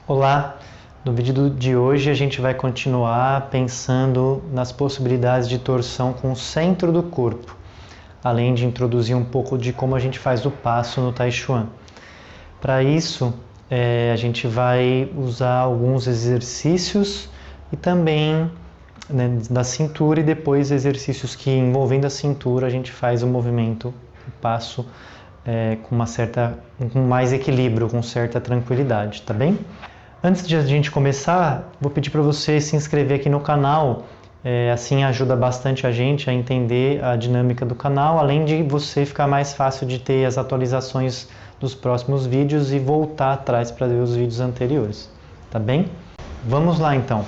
Olá! No vídeo de hoje a gente vai continuar pensando nas possibilidades de torção com o centro do corpo, além de introduzir um pouco de como a gente faz o passo no Tai Chuan. Para isso, a gente vai usar alguns exercícios e também da cintura e depois exercícios que envolvendo a cintura a gente faz o movimento, o passo com mais equilíbrio, com certa tranquilidade, tá bem? Antes de a gente começar, vou pedir para você se inscrever aqui no canal, assim ajuda bastante a gente a entender a dinâmica do canal, além de você ficar mais fácil de ter as atualizações dos próximos vídeos e voltar atrás para ver os vídeos anteriores, tá bem? Vamos lá então.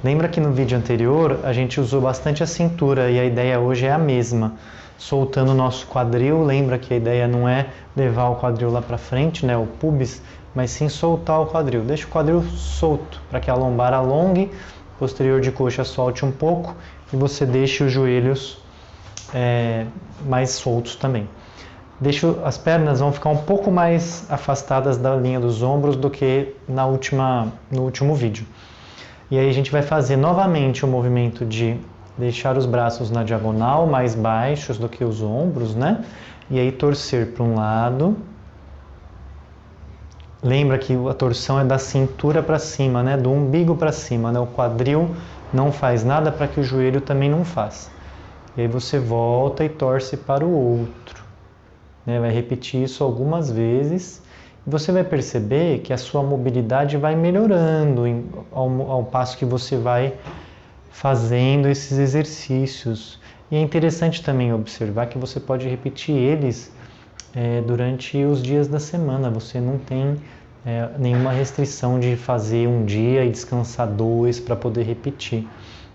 Lembra que no vídeo anterior a gente usou bastante a cintura e a ideia hoje é a mesma. Soltando o nosso quadril, lembra que a ideia não é levar o quadril lá para frente, né, o pubis, mas sim soltar o quadril. Deixa o quadril solto para que a lombar alongue, posterior de coxa solte um pouco e você deixe os joelhos mais soltos também. As pernas vão ficar um pouco mais afastadas da linha dos ombros do que no último vídeo. E aí a gente vai fazer novamente o movimento de deixar os braços na diagonal, mais baixos do que os ombros, né? E aí torcer para um lado. Lembra que a torção é da cintura para cima, né? Do umbigo para cima, né? O quadril não faz nada para que o joelho também não faça. E aí você volta e torce para o outro. Né? Vai repetir isso algumas vezes. E você vai perceber que a sua mobilidade vai melhorando ao passo que você vai fazendo esses exercícios. E é interessante também observar que você pode repetir eles durante os dias da semana. Você não tem nenhuma restrição de fazer um dia e descansar dois para poder repetir,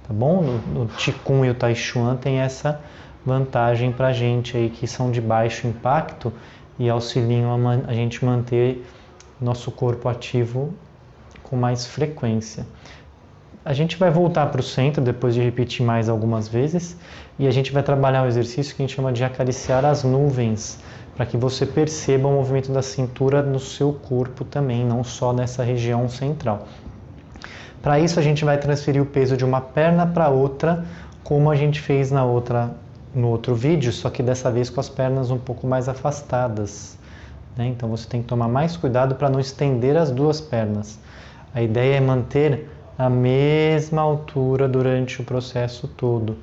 tá bom? No Qigong e o Tai Chuan tem essa vantagem para a gente aí que são de baixo impacto e auxiliam a gente manter nosso corpo ativo com mais frequência. A gente vai voltar para o centro depois de repetir mais algumas vezes e a gente vai trabalhar um exercício que a gente chama de acariciar as nuvens, para que você perceba o movimento da cintura no seu corpo também, não só nessa região central. Para isso a gente vai transferir o peso de uma perna para outra, como a gente fez no outro vídeo, só que dessa vez com as pernas um pouco mais afastadas, né? Então você tem que tomar mais cuidado para não estender as duas pernas. A ideia é manter a mesma altura durante o processo todo.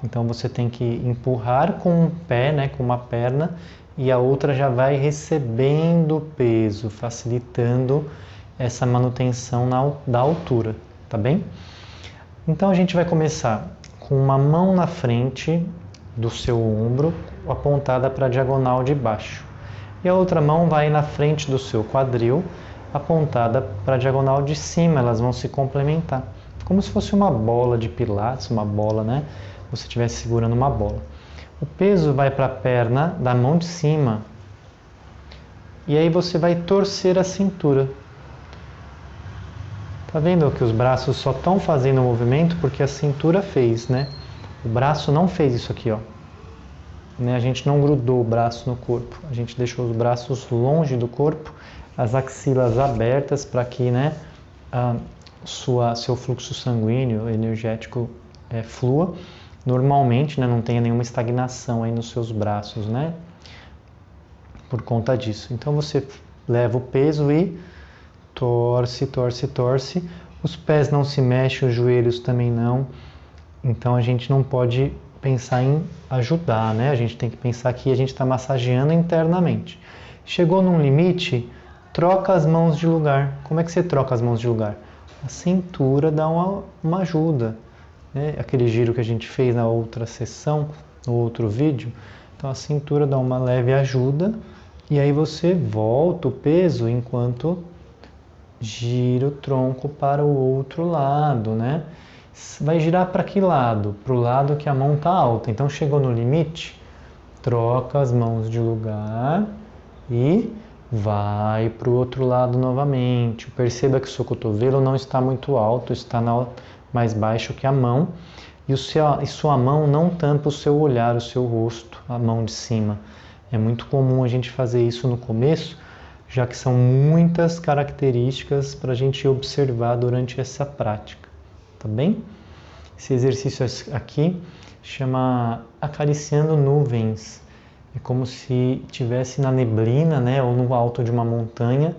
Então você tem que empurrar com um pé, né, com uma perna, e a outra já vai recebendo peso, facilitando essa manutenção da altura, tá bem? Então a gente vai começar com uma mão na frente do seu ombro, apontada para a diagonal de baixo. E a outra mão vai na frente do seu quadril, apontada para a diagonal de cima, elas vão se complementar. Como se fosse uma bola de pilates, uma bola, né? Você estivesse segurando uma bola. O peso vai para a perna da mão de cima. E aí você vai torcer a cintura. Tá vendo que os braços só estão fazendo o movimento porque a cintura fez, né? O braço não fez isso aqui, ó. Né? A gente não grudou o braço no corpo. A gente deixou os braços longe do corpo, as axilas abertas para que, né, seu fluxo sanguíneo, energético flua normalmente, né, não tenha nenhuma estagnação aí nos seus braços, né, por conta disso. Então você leva o peso e torce, torce, torce. Os pés não se mexem, os joelhos também não. Então a gente não pode pensar em ajudar, né? A gente tem que pensar que a gente está massageando internamente. Chegou num limite, troca as mãos de lugar. Como é que você troca as mãos de lugar? A cintura dá uma ajuda. Né? Aquele giro que a gente fez na outra sessão, no outro vídeo. Então a cintura dá uma leve ajuda e aí você volta o peso enquanto gira o tronco para o outro lado, né? Vai girar para que lado? Para o lado que a mão está alta. Então chegou no limite, troca as mãos de lugar e vai para o outro lado novamente. Perceba que o seu cotovelo não está muito alto, está mais baixo que a mão. E sua mão não tampa o seu olhar, o seu rosto, a mão de cima. É muito comum a gente fazer isso no começo, já que são muitas características para a gente observar durante essa prática, tá bem? Esse exercício aqui chama acariciando nuvens. É como se estivesse na neblina, né, ou no alto de uma montanha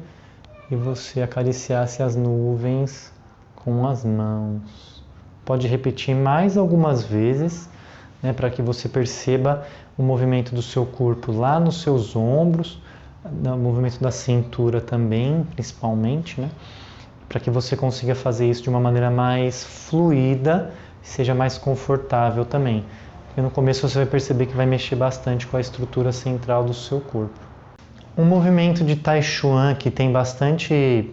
e você acariciasse as nuvens com as mãos. Pode repetir mais algumas vezes, né, para que você perceba o movimento do seu corpo lá nos seus ombros, o movimento da cintura também, principalmente, né, para que você consiga fazer isso de uma maneira mais fluida, seja mais confortável também. Porque no começo você vai perceber que vai mexer bastante com a estrutura central do seu corpo. Um movimento de Tai Chuan que tem bastante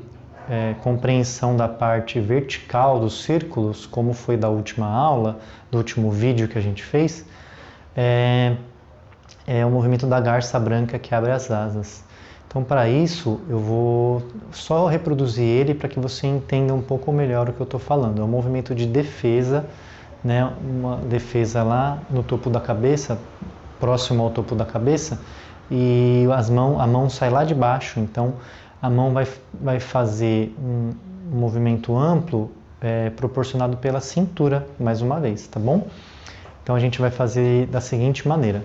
compreensão da parte vertical dos círculos, como foi da última aula, do último vídeo que a gente fez, é o movimento da garça branca que abre as asas. Então, para isso, eu vou só reproduzir ele para que você entenda um pouco melhor o que eu estou falando. É um movimento de defesa, né? Uma defesa lá no topo da cabeça, próximo ao topo da cabeça, e a mão sai lá de baixo. Então, a mão vai fazer um movimento amplo proporcionado pela cintura, mais uma vez, tá bom? Então, a gente vai fazer da seguinte maneira.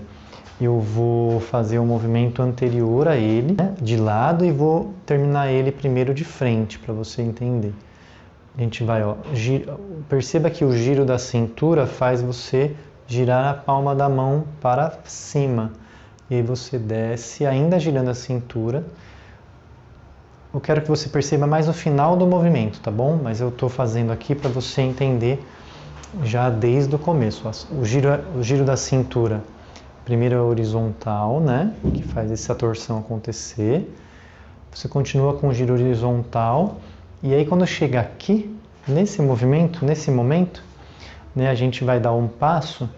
Eu vou fazer o movimento anterior a ele, né, de lado, e vou terminar ele primeiro de frente, para você entender. A gente vai, ó, perceba que o giro da cintura faz você girar a palma da mão para cima. E aí você desce, ainda girando a cintura. Eu quero que você perceba mais no final do movimento, tá bom? Mas eu estou fazendo aqui para você entender já desde o começo. O giro da cintura. Primeiro é horizontal, né? Que faz essa torção acontecer. Você continua com o giro horizontal. E aí quando chega aqui, nesse movimento, nesse momento, né, a gente vai dar um passo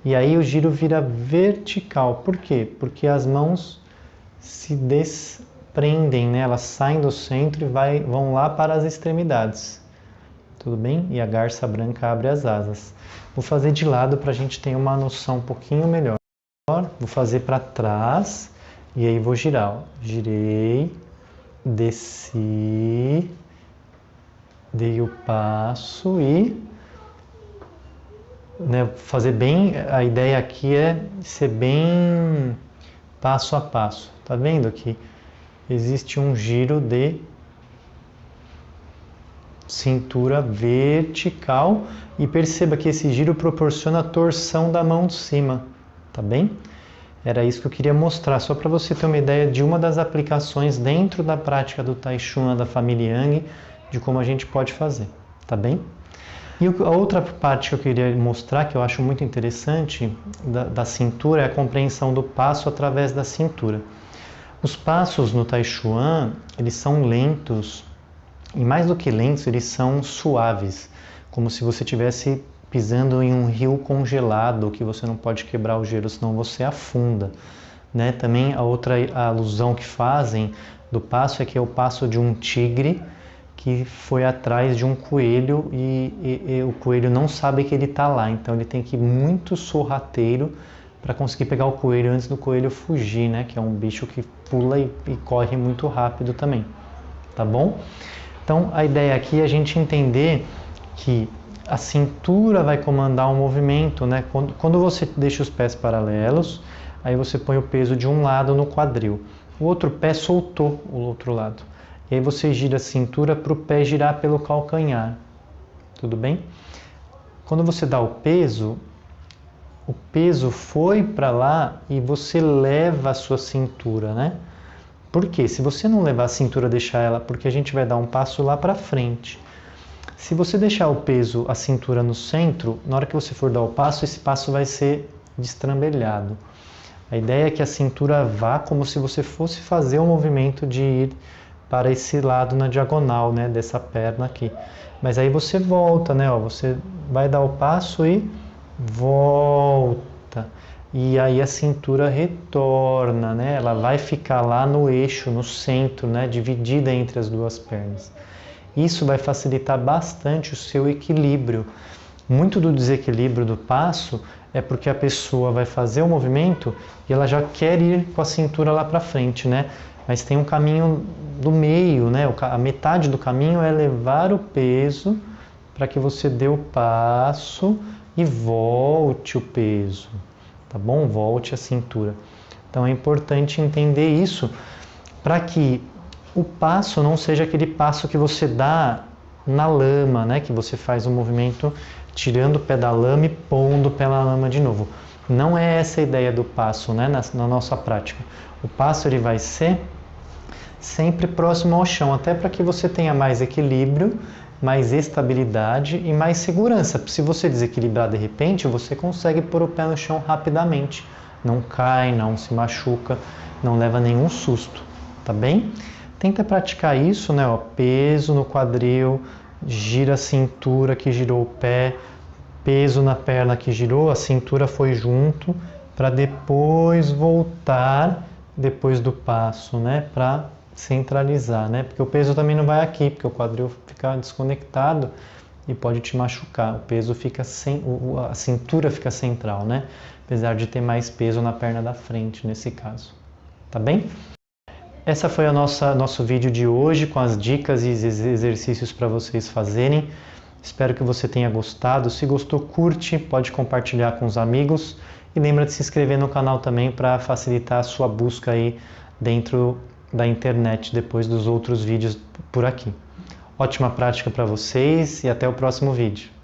e aí o giro vira vertical. Por quê? Porque as mãos se desprendem, né? Elas saem do centro e vão lá para as extremidades. Tudo bem? E a garça branca abre as asas. Vou fazer de lado para a gente ter uma noção um pouquinho melhor. Vou fazer para trás e aí vou girar. Ó. Girei, desci, dei o passo e, né, fazer bem. A ideia aqui é ser bem passo a passo. Tá vendo aqui? Existe um giro de cintura vertical e perceba que esse giro proporciona a torção da mão de cima. Tá bem? Era isso que eu queria mostrar, só para você ter uma ideia de uma das aplicações dentro da prática do Tai Chuan da família Yang, de como a gente pode fazer, tá bem? E a outra parte que eu queria mostrar, que eu acho muito interessante, da cintura, é a compreensão do passo através da cintura. Os passos no Tai Chuan, eles são lentos, e mais do que lentos, eles são suaves, como se você tivesse pisando em um rio congelado, que você não pode quebrar o gelo, senão você afunda. Né? Também a outra alusão que fazem do passo é que é o passo de um tigre que foi atrás de um coelho e o coelho não sabe que ele está lá, então ele tem que ir muito sorrateiro para conseguir pegar o coelho antes do coelho fugir, né? Que é um bicho que pula e corre muito rápido também, tá bom? Então a ideia aqui é a gente entender que a cintura vai comandar o movimento, né? Quando você deixa os pés paralelos, aí você põe o peso de um lado no quadril. O outro pé soltou o outro lado. E aí você gira a cintura para o pé girar pelo calcanhar. Tudo bem? Quando você dá o peso foi para lá e você leva a sua cintura, né? Por quê? Se você não levar a cintura, deixar ela, porque a gente vai dar um passo lá para frente. Se você deixar o peso, a cintura no centro, na hora que você for dar o passo, esse passo vai ser destrambelhado. A ideia é que a cintura vá como se você fosse fazer o movimento de ir para esse lado na diagonal, né, dessa perna aqui. Mas aí você volta, né, ó, você vai dar o passo e volta. E aí a cintura retorna, né, ela vai ficar lá no eixo, no centro, né, dividida entre as duas pernas. Isso vai facilitar bastante o seu equilíbrio. Muito do desequilíbrio do passo é porque a pessoa vai fazer o movimento e ela já quer ir com a cintura lá para frente, né? mas tem um caminho do meio, né? A metade do caminho é levar o peso para que você dê o passo e volte o peso, tá bom? Volte a cintura. Então é importante entender isso para que o passo não seja aquele passo que você dá na lama, né? Que você faz um movimento tirando o pé da lama e pondo o pé na lama de novo. Não é essa a ideia do passo, né? Na nossa prática. O passo ele vai ser sempre próximo ao chão, até para que você tenha mais equilíbrio, mais estabilidade e mais segurança. Se você desequilibrar de repente, você consegue pôr o pé no chão rapidamente. Não cai, não se machuca, não leva nenhum susto, tá bem? Tenta praticar isso, né? Ó, peso no quadril, gira a cintura que girou o pé, peso na perna que girou, a cintura foi junto, para depois voltar depois do passo, né? Para centralizar, né? Porque o peso também não vai aqui, porque o quadril fica desconectado e pode te machucar. O peso fica a cintura fica central, né? Apesar de ter mais peso na perna da frente nesse caso. Tá bem? Essa foi a nosso vídeo de hoje com as dicas e exercícios para vocês fazerem. Espero que você tenha gostado. Se gostou, curte, pode compartilhar com os amigos e lembra de se inscrever no canal também para facilitar a sua busca aí dentro da internet depois dos outros vídeos por aqui. Ótima prática para vocês e até o próximo vídeo.